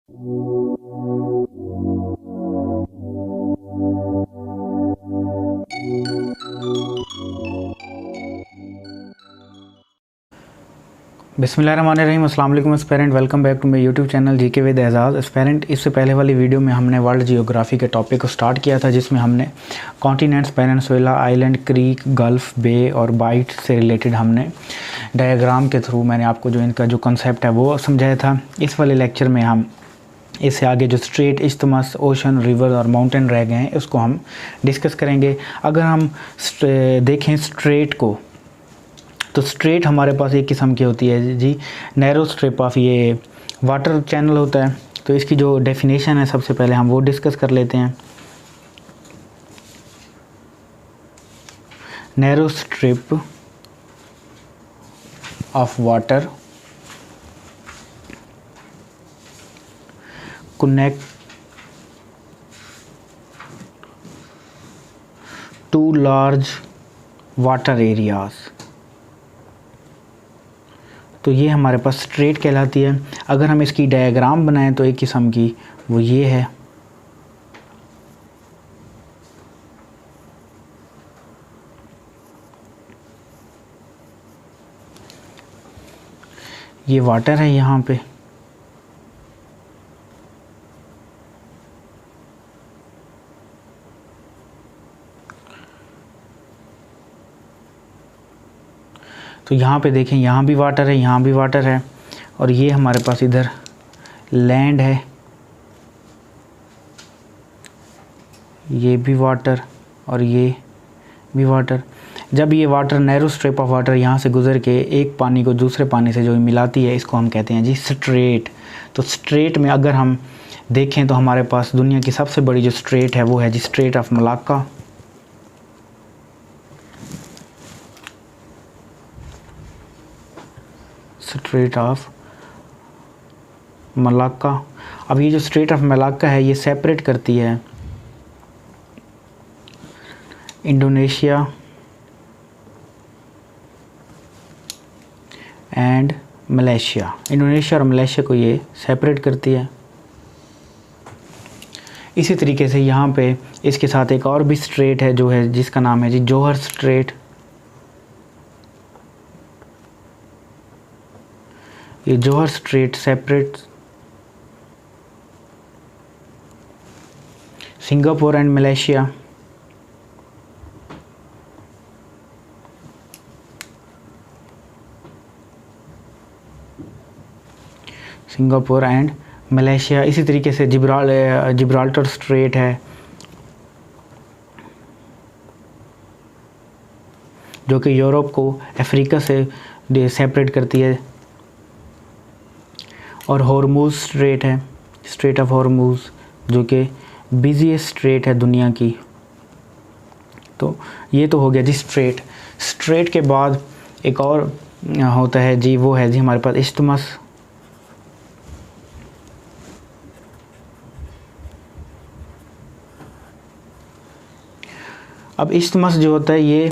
बिस्मिल्लाहिर्रहमानिर्रहीम, अस्सलाम वालेकुम aspirant. Welcome back to my YouTube channel GK with Ejaz aspirant. इससे पहले वाली वीडियो में हमने वर्ल्ड जियोग्राफी के टॉपिक को स्टार्ट किया था, जिसमें हमने continents, peninsula, island, creek, gulf, bay और बाइट से रिलेटेड हमने डायग्राम के थ्रू मैंने आपको जो इनका जो कंसेप्ट है वो समझाया था। इस वाले लेक्चर में हम इससे आगे जो स्ट्रेट, इस्थमस, ओशन, रिवर और माउंटेन रह गए हैं उसको हम डिस्कस करेंगे। अगर हम देखें स्ट्रेट को, तो स्ट्रेट हमारे पास एक किस्म की होती है जी, नैरो स्ट्रिप ऑफ ये वाटर चैनल होता है। तो इसकी जो डेफिनेशन है सबसे पहले हम वो डिस्कस कर लेते हैं। Narrow strip of water connect two large water areas। तो ये हमारे पास स्ट्रेट कहलाती है। अगर हम इसकी डायग्राम बनाएं तो एक किस्म की वो ये है। ये वाटर है यहाँ पे, तो यहाँ पे देखें, यहाँ भी वाटर है, यहाँ भी वाटर है, और ये हमारे पास इधर लैंड है, ये भी वाटर और ये भी वाटर। जब ये water, narrow strip of water यहाँ से गुज़र के एक पानी को दूसरे पानी से जो मिलाती है, इसको हम कहते हैं जी स्ट्रेट। तो स्ट्रेट में अगर हम देखें तो हमारे पास दुनिया की सबसे बड़ी जो स्ट्रेट है वो है जी strait of Malacca. Strait of Malacca. अब ये जो स्ट्रेट ऑफ मलाक्का है ये सेपरेट करती है इंडोनेशिया एंड मलेशिया। इंडोनेशिया और मलेशिया को ये सेपरेट करती है। इसी तरीके से यहाँ पे इसके साथ एक और भी स्ट्रेट है जो है, जिसका नाम है जी जोहर स्ट्रेट। ये Johor strait separate Singapore and Malaysia. Singapore and Malaysia. इसी तरीके से जिब्राल्टर स्ट्रेट है जो कि यूरोप को अफ्रीका से सेपरेट करती है, और हॉर्मुज़ स्ट्रेट है, स्ट्रेट ऑफ हॉर्मुज़, जो कि बिजीएस्ट स्ट्रेट है दुनिया की। तो ये तो हो गया जी स्ट्रेट। स्ट्रेट के बाद एक और होता है जी, वो है जी हमारे पास इस्थमस। अब इस्थमस जो होता है ये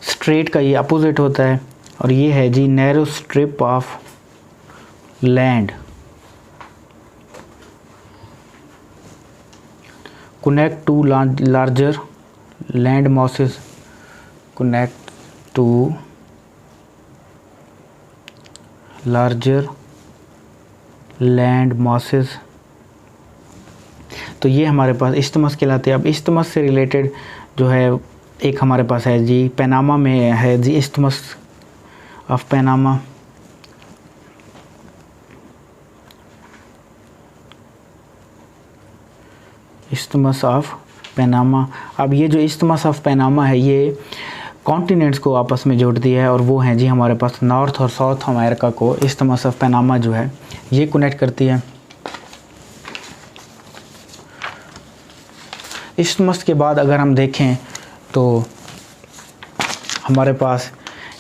स्ट्रेट का ये अपोजिट होता है, और ये है जी narrow strip of land connect to larger land masses, connect to larger land masses। तो ये हमारे पास इस्थमस कहलाते हैं। अब इस्थमस से रिलेटेड जो है एक हमारे पास है जी, पनामा में है जी isthmus of Panama. Isthmus of Panama. अब ये जो इस्थमस ऑफ पनामा है ये कॉन्टिनेंट्स को आपस में जोड़ती है, और वो हैं जी हमारे पास नॉर्थ और साउथ अमेरिका को इस्थमस ऑफ पनामा जो है ये कनेक्ट करती है। इस्थमस के बाद अगर हम देखें तो हमारे पास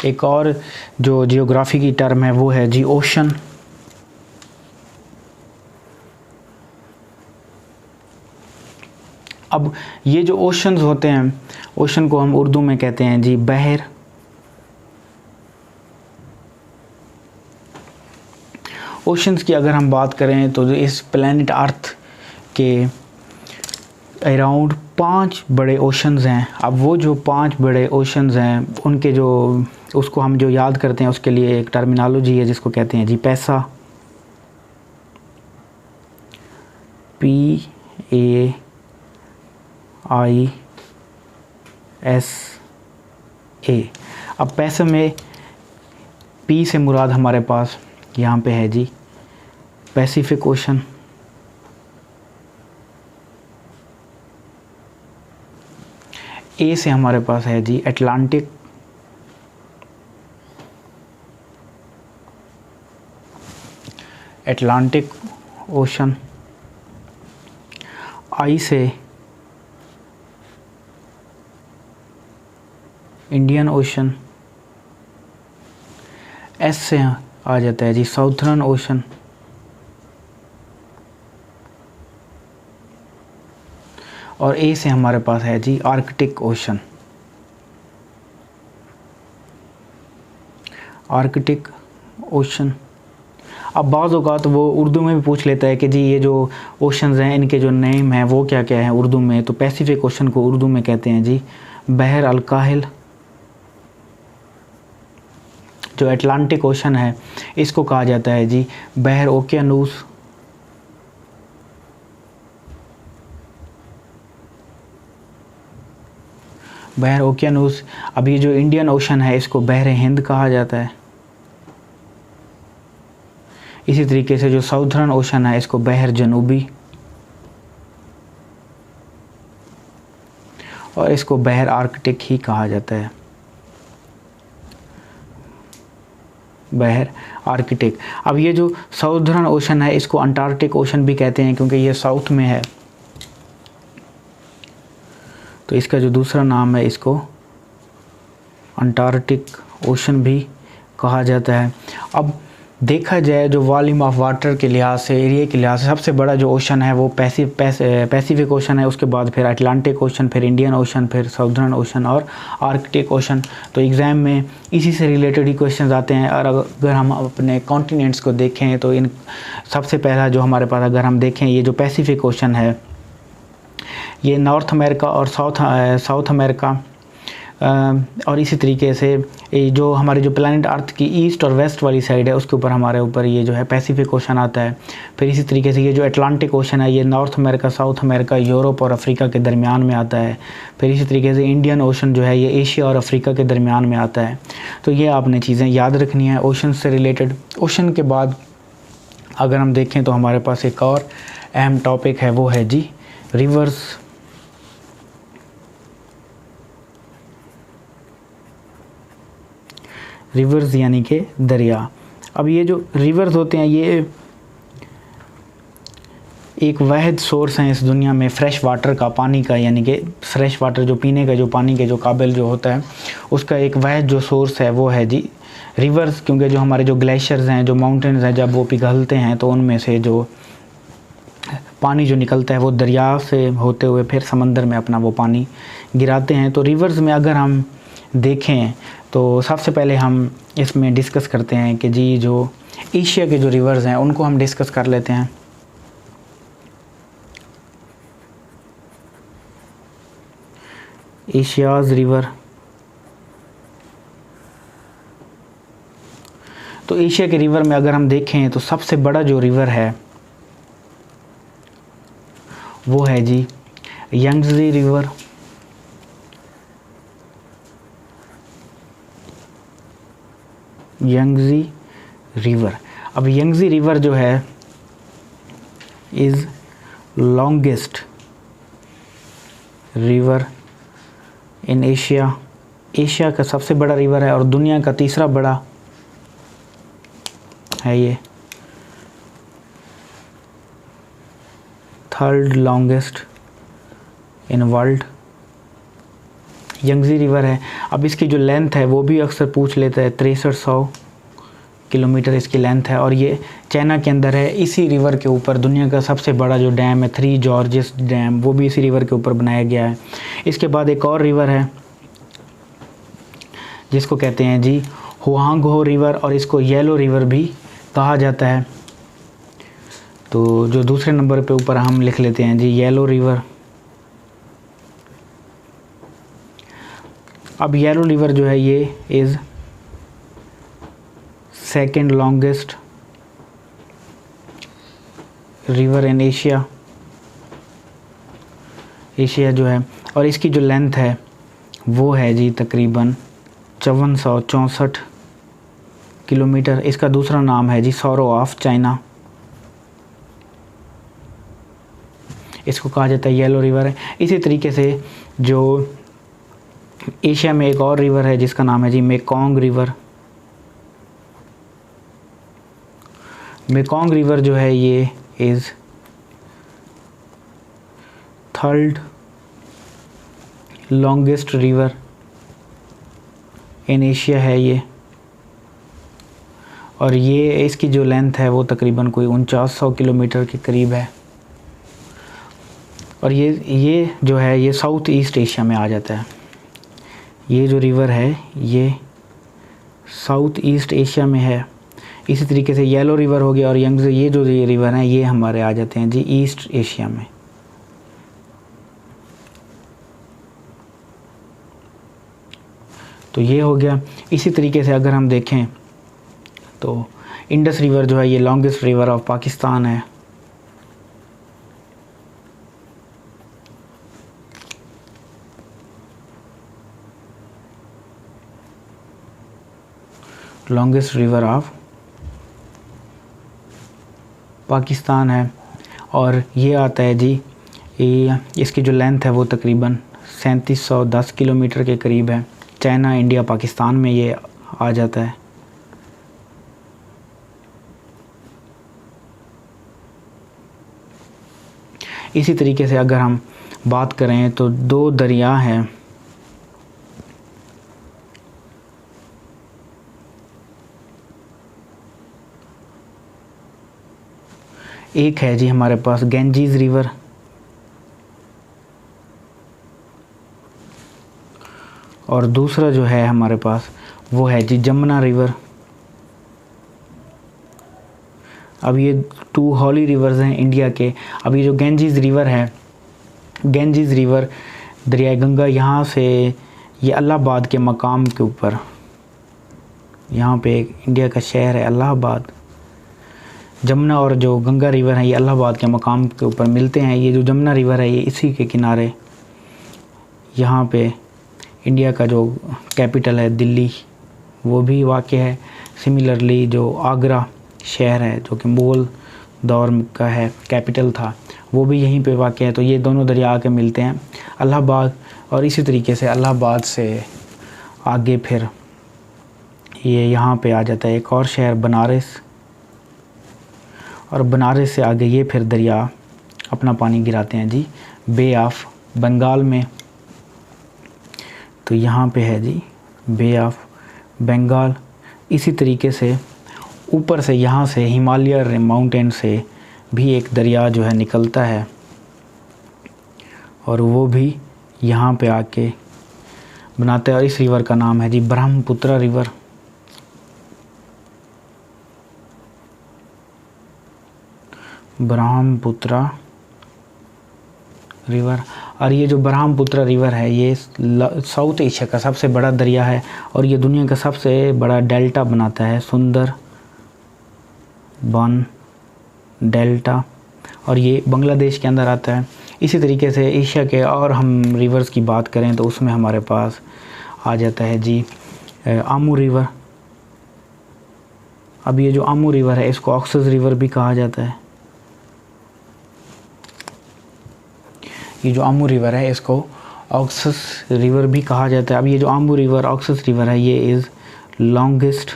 एक और जो जियोग्राफी की टर्म है वो है जी ओशन। अब ये जो ओशंस होते हैं, ओशन को हम उर्दू में कहते हैं जी बहर। ओशंस की अगर हम बात करें तो इस प्लैनेट अर्थ के अराउंड 5 बड़े ओशंस हैं। अब वो जो 5 बड़े ओशंस हैं उनके जो उसको हम जो याद करते हैं उसके लिए एक टर्मिनोलॉजी है जिसको कहते हैं जी पैसा, PAISA। अब पैसे में P से मुराद हमारे पास यहाँ पे है जी पैसिफिक ओशन, A से हमारे पास है जी अटलांटिक, ओशन, I से इंडियन ओशन, S से आ जाता है जी साउथर्न ओशन, और A से हमारे पास है जी आर्कटिक ओशन। अब बाज़ औक़ात वो उर्दू में भी पूछ लेता है कि जी ये जो ओशंस हैं इनके जो नेम हैं वो क्या क्या हैं उर्दू में। तो पैसिफिक ओशन को उर्दू में कहते हैं जी बहर अल-काहिल। जो अटलांटिक ओशन है इसको कहा जाता है जी बहर ओकियानूस। अब ये जो इंडियन ओशन है इसको बहर हिंद कहा जाता है। इसी तरीके से जो साउथर्न ओशन है इसको बहर जनूबी, और इसको बहर आर्कटिक ही कहा जाता है, बहर आर्कटिक। अब ये जो साउथर्न ओशन है इसको अंटार्कटिक ओशन भी कहते हैं क्योंकि ये साउथ में है, तो इसका जो दूसरा नाम है इसको अंटार्कटिक ओशन भी कहा जाता है। अब देखा जाए जो वॉल्यूम ऑफ वाटर के लिहाज से, एरिया के लिहाज से सबसे बड़ा जो ओशन है वो पैसिफिक ओशन है, उसके बाद फिर अटलांटिक ओशन, फिर इंडियन ओशन, फिर साउथर्न ओशन और आर्कटिक ओशन। तो एग्ज़ाम में इसी से रिलेटेड ही क्वेश्चंस आते हैं। और अगर हम अपने कॉन्टिनेंट्स को देखें तो इन सबसे पहला जो हमारे पास अगर हम देखें ये जो पैसिफिक ओशन है ये नॉर्थ अमेरिका और साउथ अमेरिका और इसी तरीके से ये जो हमारे जो प्लैनेट अर्थ की ईस्ट और वेस्ट वाली साइड है उसके ऊपर हमारे ऊपर ये जो है पैसिफिक ओशन आता है। फिर इसी तरीके से ये जो अटलांटिक ओशन है ये north America, south America, Europe और अफ्रीका के दरमियान में आता है। फिर इसी तरीके से इंडियन ओशन जो है ये एशिया और अफ्रीका के दरमियान में आता है। तो ये आपने चीज़ें याद रखनी है ओशन से रिलेटेड। ओशन के बाद अगर हम देखें तो हमारे पास एक और अहम टॉपिक है, वो है जी रिवर्स। रिवर्स यानी कि दरिया। अब ये जो रिवर्स होते हैं ये एक वाहिद सोर्स हैं इस दुनिया में फ्रेश वाटर का, पानी का, यानी कि फ्रेश वाटर जो पीने का, जो पानी के जो काबिल जो होता है उसका एक वाहिद जो सोर्स है वो है जी रिवर्स। क्योंकि जो हमारे जो ग्लेशियर्स हैं, जो माउंटेन्स हैं, जब वो पिघलते हैं तो उनमें से जो पानी जो निकलता है वो दरिया से होते हुए फिर समंदर में अपना वो पानी गिराते हैं। तो रिवर्स में अगर हम देखें तो सबसे पहले हम इसमें डिस्कस करते हैं कि जी जो एशिया के जो रिवर्स हैं उनको हम डिस्कस कर लेते हैं। Asia's river. तो एशिया के रिवर में अगर हम देखें तो सबसे बड़ा जो रिवर है वो है जी यांगज़ी रिवर। यांगज़ी रिवर। अब यांगज़ी रिवर जो है is longest river in Asia. Asia का सबसे बड़ा रिवर है और दुनिया का तीसरा बड़ा है ये, third longest in world Yangtze river है। अब इसकी जो लेंथ है वो भी अक्सर पूछ लेता है, 6300 किलोमीटर इसकी लेंथ है और ये चाइना के अंदर है। इसी रिवर के ऊपर दुनिया का सबसे बड़ा जो डैम है 3 जॉर्जेस डैम, वो भी इसी रिवर के ऊपर बनाया गया है। इसके बाद एक और रिवर है जिसको कहते हैं जी हुआंगहो रिवर और इसको येलो रिवर भी कहा जाता है। तो जो दूसरे नंबर पे ऊपर हम लिख लेते हैं जी येलो रिवर। अब येलो रिवर जो है ये is second longest river in Asia. Asia जो है, और इसकी जो लेंथ है वो है जी तकरीबन 5464 किलोमीटर। इसका दूसरा नाम है जी सॉरो ऑफ चाइना, इसको कहा जाता है येलो रिवर है। इसी तरीके से जो एशिया में एक और रिवर है जिसका नाम है जी मेकोंग रिवर। मेकोंग रिवर जो है ये is third longest river in Asia है ये, और ये इसकी जो लेंथ है वो तकरीबन कोई 4900 किलोमीटर के करीब है। और ये जो है ये साउथ ईस्ट एशिया में आ जाता है। ये जो रिवर है ये साउथ ईस्ट एशिया में है। इसी तरीके से येलो रिवर हो गया, और ये जो रिवर हैं ये हमारे आ जाते हैं जी ईस्ट एशिया में। तो ये हो गया। इसी तरीके से अगर हम देखें तो इंडस रिवर जो है ये लॉन्गेस्ट रिवर ऑफ पाकिस्तान है। लॉन्गेस्ट रिवर ऑफ पाकिस्तान है, और ये आता है जी इसकी जो लेंथ है वो तकरीबन 3710 किलोमीटर के करीब है। चाइना, इंडिया, पाकिस्तान में ये आ जाता है। इसी तरीके से अगर हम बात करें तो दो दरिया हैं, एक है जी हमारे पास गैंजीज रिवर, और दूसरा जो है हमारे पास वो है जी जमुना रिवर। अब ये 2 हॉली रिवर्स हैं इंडिया के। अब ये जो गैंजीज रिवर है, गैंजीज रिवर दरिया गंगा यहाँ से ये इलाहाबाद के मकाम के ऊपर, यहाँ पे एक इंडिया का शहर है इलाहाबाद। जमुना और जो गंगा रिवर है ये इलाहाबाद के मकाम के ऊपर मिलते हैं। ये जो जमुना रिवर है ये इसी के किनारे, यहाँ पे इंडिया का जो कैपिटल है दिल्ली वो भी वाक़ है। सिमिलरली जो आगरा शहर है जो कि मुग़ल दौर का है, कैपिटल था, वो भी यहीं पे वाक़ है। तो ये दोनों दरिया आके मिलते हैं इलाहाबाद, और इसी तरीके से इलाहाबाद से आगे फिर ये यहाँ पे आ जाता है एक और शहर बनारस, और बनारस से आगे ये फिर दरिया अपना पानी गिराते हैं जी बे ऑफ बंगाल में। तो यहाँ पे है जी बे ऑफ बंगाल। इसी तरीके से ऊपर से यहाँ से हिमालय माउंटेन से भी एक दरिया जो है निकलता है, और वो भी यहाँ पे आके बनाते हैं, और इस रिवर का नाम है जी ब्रह्मपुत्र रिवर। ब्रह्मपुत्र रिवर। और ये जो ब्रह्मपुत्र रिवर है ये साउथ एशिया का सबसे बड़ा दरिया है, और ये दुनिया का सबसे बड़ा डेल्टा बनाता है, सुंदर बन डेल्टा, और ये बांग्लादेश के अंदर आता है। इसी तरीके से एशिया के और हम रिवर्स की बात करें तो उसमें हमारे पास आ जाता है जी आमू रिवर। अब ये जो आमू रिवर है इसको ऑक्सस रिवर भी कहा जाता है। ये जो आमू रिवर है इसको ऑक्सस रिवर भी कहा जाता है। अब ये जो आमू रिवर, ऑक्सस रिवर है, ये is longest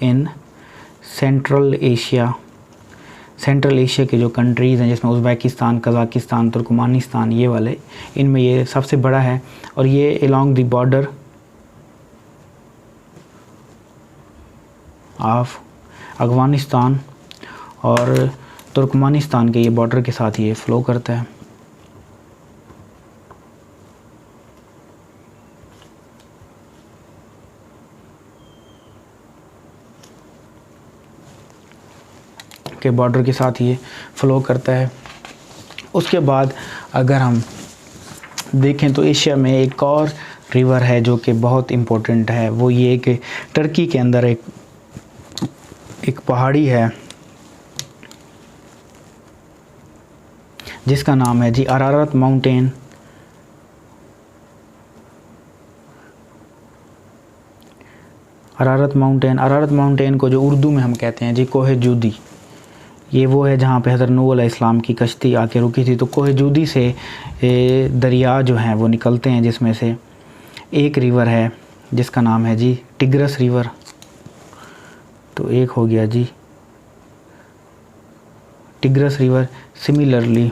in central Asia. Central Asia के जो कंट्रीज़ हैं जिसमें उज़्बेकिस्तान, कज़ाकिस्तान, तुर्कमानिस्तान, ये वाले, इनमें ये सबसे बड़ा है, और ये along the border of Afghanistan और तुर्कमानिस्तान के ये बॉर्डर के साथ ये फ़्लो करता है। के बॉर्डर के साथ ये फ़्लो करता है। उसके बाद अगर हम देखें तो एशिया में एक और रिवर है जो कि बहुत इम्पोर्टेंट है, वो ये कि टर्की के अंदर एक पहाड़ी है जिसका नाम है जी अरारत माउंटेन। अरारत माउंटेन को जो उर्दू में हम कहते हैं जी कोह जूदी, ये वो है जहाँ पे हज़रत नूह अलैहिस्सलाम की कश्ती आके रुकी थी। तो कोह जूदी से दरिया जो हैं वो निकलते हैं, जिसमें से एक रिवर है जिसका नाम है जी टिग्रस रिवर। तो एक हो गया जी टिग्रस रिवर। सिमिलरली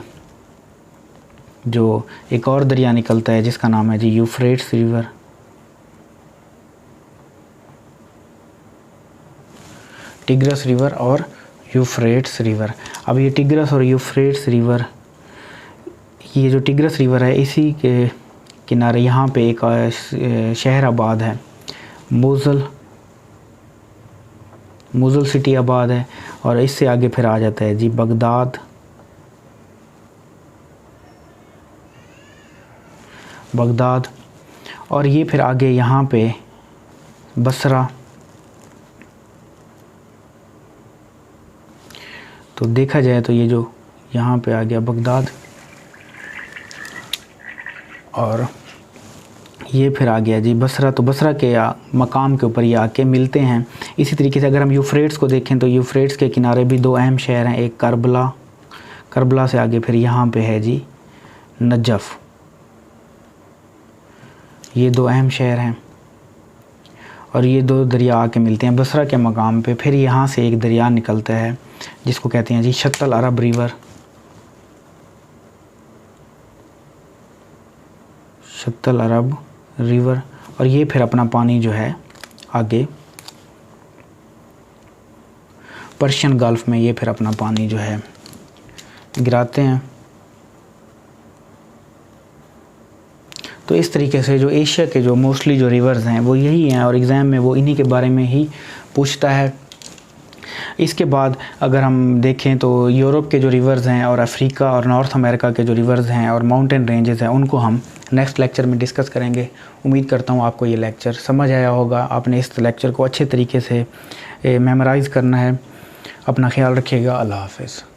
जो एक और दरिया निकलता है जिसका नाम है जी यूफ्रेट्स रिवर। टिग्रस रिवर और यूफ्रेट्स रिवर। अब ये टिग्रस और यूफ्रेट्स रिवर, ये जो टिग्रस रिवर है इसी के किनारे यहाँ पे एक शहर आबाद है, मोज़ल सिटी आबाद है। और इससे आगे फिर आ जाता है जी बगदाद, और ये फिर आगे यहाँ पे बसरा। तो देखा जाए तो ये जो यहाँ पे आ गया बगदाद, और ये फिर आ गया जी बसरा। तो बसरा के मकाम के ऊपर ये आके मिलते हैं। इसी तरीके से अगर हम यूफ्रेट्स को देखें तो यूफ्रेट्स के किनारे भी दो अहम शहर हैं, एक करबला से आगे फिर यहाँ पे है जी नजफ़। ये दो अहम शहर हैं और ये दो दरिया आके मिलते हैं बसरा के मकाम पे। फिर यहाँ से एक दरिया निकलता है जिसको कहते हैं जी शत्तल अरब रिवर। और ये फिर अपना पानी जो है आगे पर्शियन गल्फ़ में ये फिर अपना पानी जो है गिराते हैं। तो इस तरीके से जो एशिया के जो मोस्टली जो रिवर्स हैं वो यही हैं, और एग्ज़ाम में वो इन्हीं के बारे में ही पूछता है। इसके बाद अगर हम देखें तो यूरोप के जो रिवर्स हैं और अफ्रीका और नॉर्थ अमेरिका के जो रिवर्स हैं और माउंटेन रेंजेस हैं उनको हम नेक्स्ट लेक्चर में डिस्कस करेंगे। उम्मीद करता हूँ आपको ये लेक्चर समझ आया होगा। आपने इस लेक्चर को अच्छे तरीके से मेमोराइज़ करना है। अपना ख्याल रखिएगा। अल्लाह हाफ़िज़।